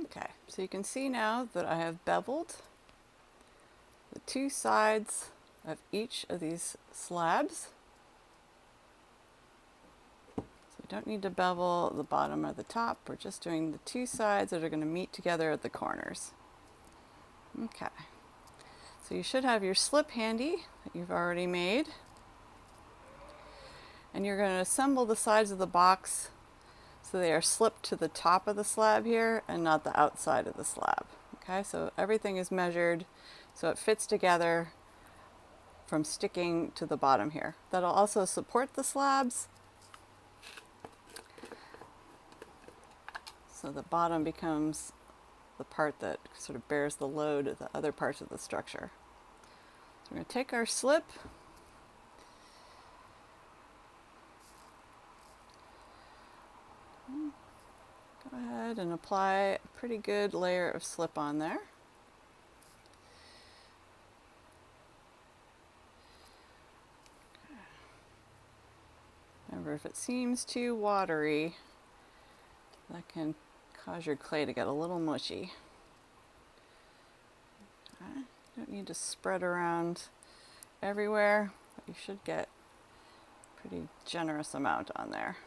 Okay, so you can see now that I have beveled the two sides of each of these slabs. So we don't need to bevel the bottom or the top. We're just doing the two sides that are going to meet together at the corners. Okay, so you should have your slip handy that you've already made. And you're going to assemble the sides of the box so they are slipped to the top of the slab here and not the outside of the slab. Okay, so everything is measured so it fits together from sticking to the bottom here. That'll also support the slabs, so the bottom becomes the part that sort of bears the load of the other parts of the structure. So we're going to take our slip, go ahead and apply a pretty good layer of slip on there. Remember, if it seems too watery, that can cause your clay to get a little mushy. Okay. You don't need to spread around everywhere, but you should get a pretty generous amount on there.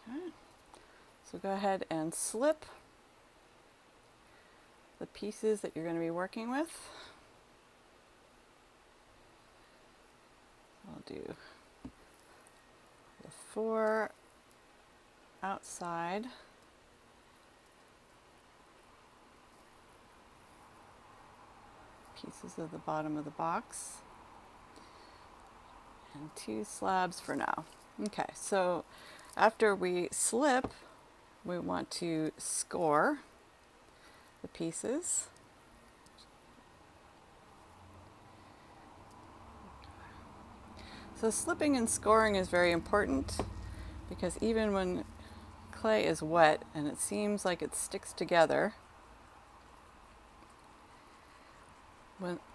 Okay. So go ahead and slip the pieces that you're going to be working with. I'll do the 4 outside pieces of the bottom of the box and 2 slabs for now. Okay, so after we slip, we want to score the pieces. So slipping and scoring is very important because even when clay is wet and it seems like it sticks together,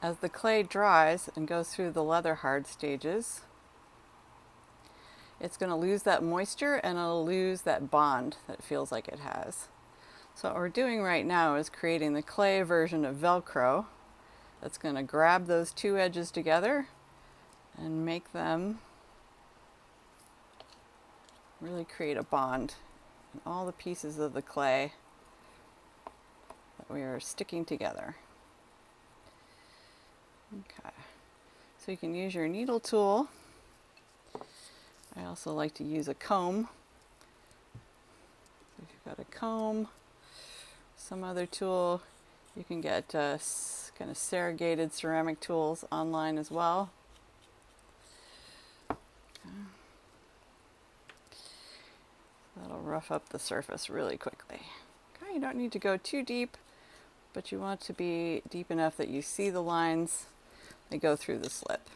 as the clay dries and goes through the leather hard stages, it's going to lose that moisture and it'll lose that bond that it feels like it has. So what we're doing right now is creating the clay version of Velcro that's going to grab those 2 edges together and make them really create a bond in all the pieces of the clay that we are sticking together. Okay, so you can use your needle tool. I also like to use a comb. So if you've got a comb, some other tool, you can get kind of serrated ceramic tools online as well. Okay. That'll rough up the surface really quickly. Okay, you don't need to go too deep, but you want to be deep enough that you see the lines that go through the slip.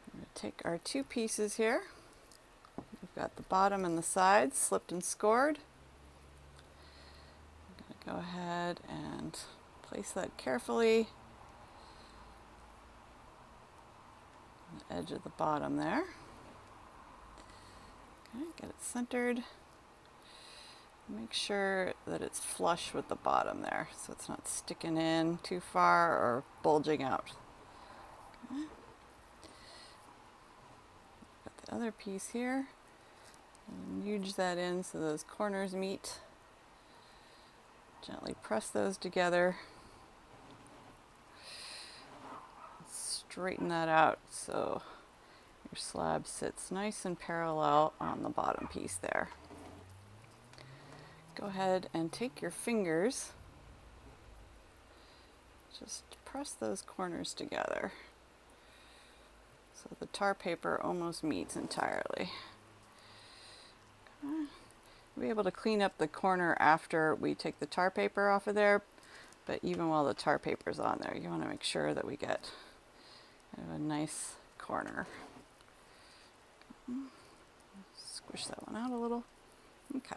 We're going to take our 2 pieces here. We've got the bottom and the sides slipped and scored. I'm going to go ahead and place that carefully on the edge of the bottom there. Okay, get it centered. Make sure that it's flush with the bottom there, so it's not sticking in too far or bulging out. Okay. Got the other piece here. And nudge that in so those corners meet. Gently press those together. Straighten that out so your slab sits nice and parallel on the bottom piece there. Go ahead and take your fingers, just press those corners together so the tar paper almost meets entirely. Okay. We'll be able to clean up the corner after we take the tar paper off of there, but even while the tar paper's on there, you want to make sure that we get kind of a nice corner. Squish that one out a little. Okay.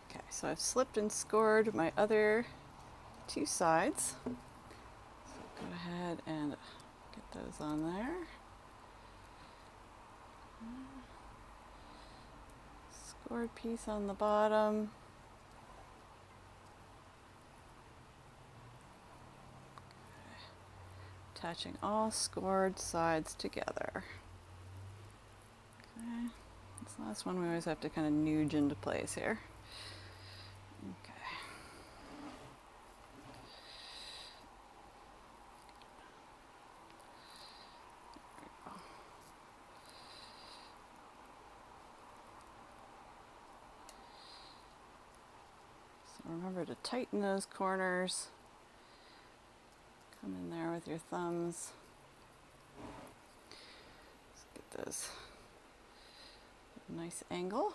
Okay, so I've slipped and scored my other 2 sides. So go ahead and Get those on there. Scored piece on the bottom. Attaching all scored sides together. Okay. This last one we always have to kind of nudge into place here. Okay. So remember to tighten those corners. Come in there with your thumbs. Let's get those nice angle.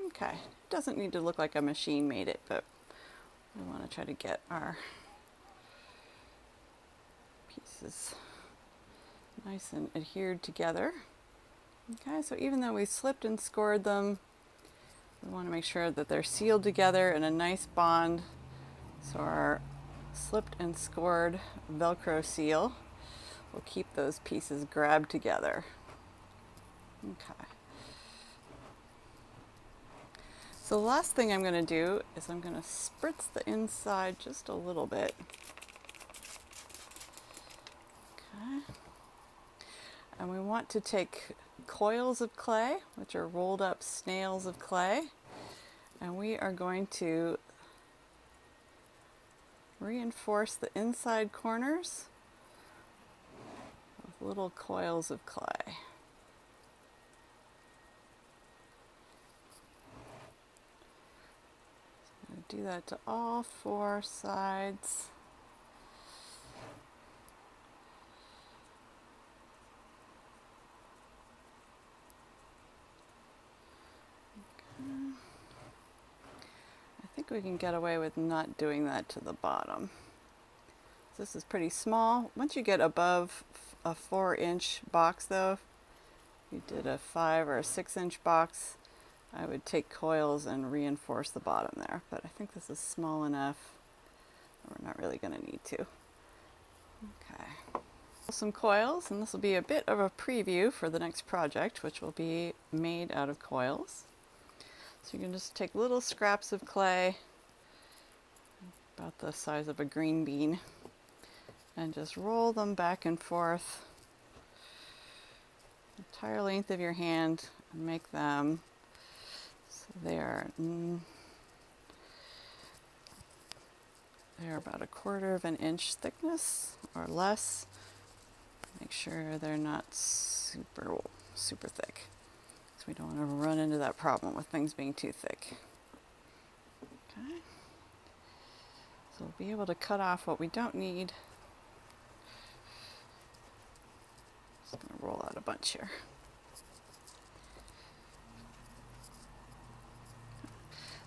Okay, it doesn't need to look like a machine made it, but we want to try to get our pieces nice and adhered together. Okay, so even though we slipped and scored them, we want to make sure that they're sealed together in a nice bond. So our slipped and scored Velcro seal will keep those pieces grabbed together. Okay. So the last thing I'm going to do is I'm going to spritz the inside just a little bit. Okay. And we want to take coils of clay, which are rolled up snails of clay, and we are going to reinforce the inside corners with little coils of clay. So I'm going to do that to all 4 sides. I think we can get away with not doing that to the bottom. This is pretty small. Once you get above a 4-inch box though, if you did a 5 or a 6-inch box, I would take coils and reinforce the bottom there. But I think this is small enough that we're not really going to need to. Okay. Some coils, and this will be a bit of a preview for the next project, which will be made out of coils. So you can just take little scraps of clay, about the size of a green bean, and just roll them back and forth the entire length of your hand and make them so they're about 1/4 of an inch thickness or less. Make sure they're not super thick, so we don't want to run into that problem with things being too thick. Okay. So we'll be able to cut off what we don't need. Just going to roll out a bunch here.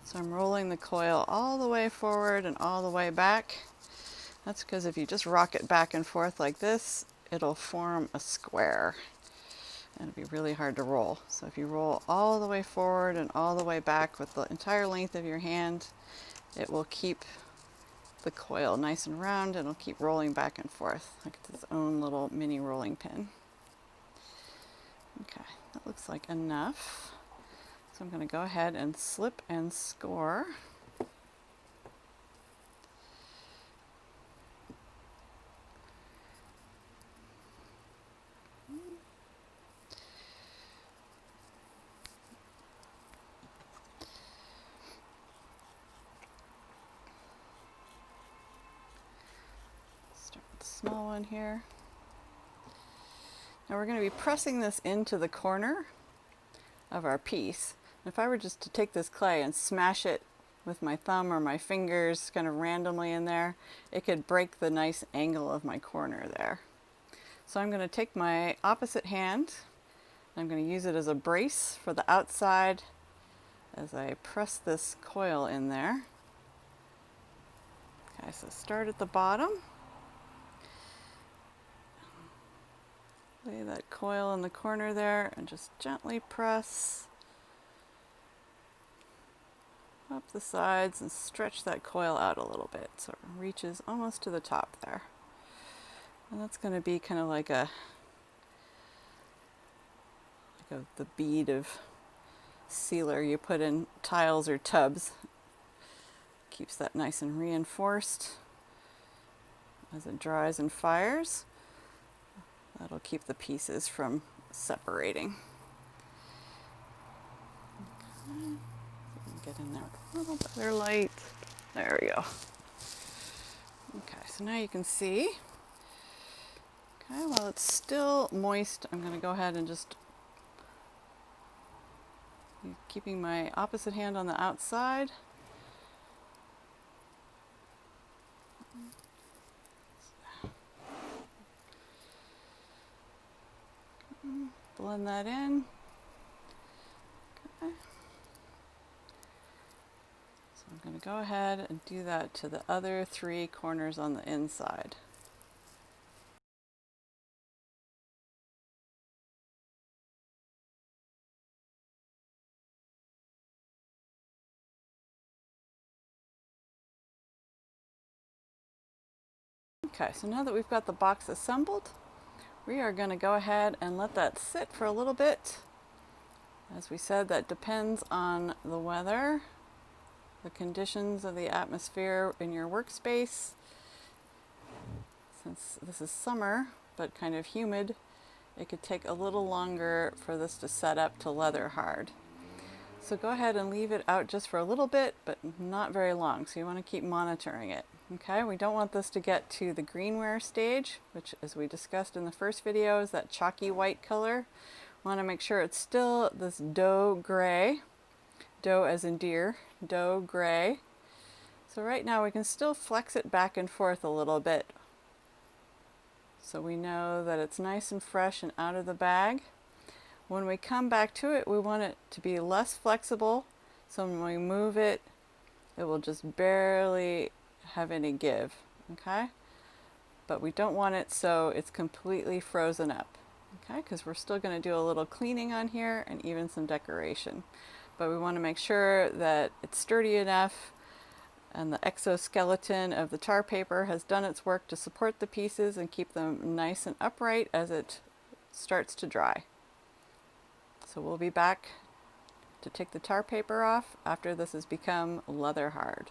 So I'm rolling the coil all the way forward and all the way back. That's because if you just rock it back and forth like this, it'll form a square. And it'll be really hard to roll. So if you roll all the way forward and all the way back with the entire length of your hand, it will keep the coil nice and round, and it'll keep rolling back and forth like it's its own little mini rolling pin. Okay, that looks like enough. So I'm going to go ahead and slip and score. Start with the small one here. Now we're going to be pressing this into the corner of our piece. If I were just to take this clay and smash it with my thumb or my fingers kind of randomly in there, it could break the nice angle of my corner there. So I'm going to take my opposite hand, and I'm going to use it as a brace for the outside as I press this coil in there. Okay, so start at the bottom. Lay that coil in the corner there and just gently press up the sides and stretch that coil out a little bit so it reaches almost to the top there. And that's going to be kind of like the bead of sealer you put in tiles or tubs. Keeps that nice and reinforced as it dries and fires. That'll keep the pieces from separating. Okay. Get in there with a little better light. There we go. Okay, so now you can see. Okay, while it's still moist, I'm going to go ahead and just keeping my opposite hand on the outside. Blend that in. Okay. So I'm going to go ahead and do that to the other 3 corners on the inside. Okay, so now that we've got the box assembled, we are going to go ahead and let that sit for a little bit. As we said, that depends on the weather, the conditions of the atmosphere in your workspace. Since this is summer, but kind of humid, it could take a little longer for this to set up to leather hard. So go ahead and leave it out just for a little bit, but not very long. So you want to keep monitoring it. Okay, we don't want this to get to the greenware stage, which, as we discussed in the first video, is that chalky white color. We want to make sure it's still this dough gray, dough as in deer, dough gray. So right now we can still flex it back and forth a little bit, so we know that it's nice and fresh and out of the bag. When we come back to it, we want it to be less flexible, so when we move it, it will just barely have any give, okay? But we don't want it so it's completely frozen up, okay? Because we're still going to do a little cleaning on here and even some decoration. But we want to make sure that it's sturdy enough and the exoskeleton of the tar paper has done its work to support the pieces and keep them nice and upright as it starts to dry. So we'll be back to take the tar paper off after this has become leather hard.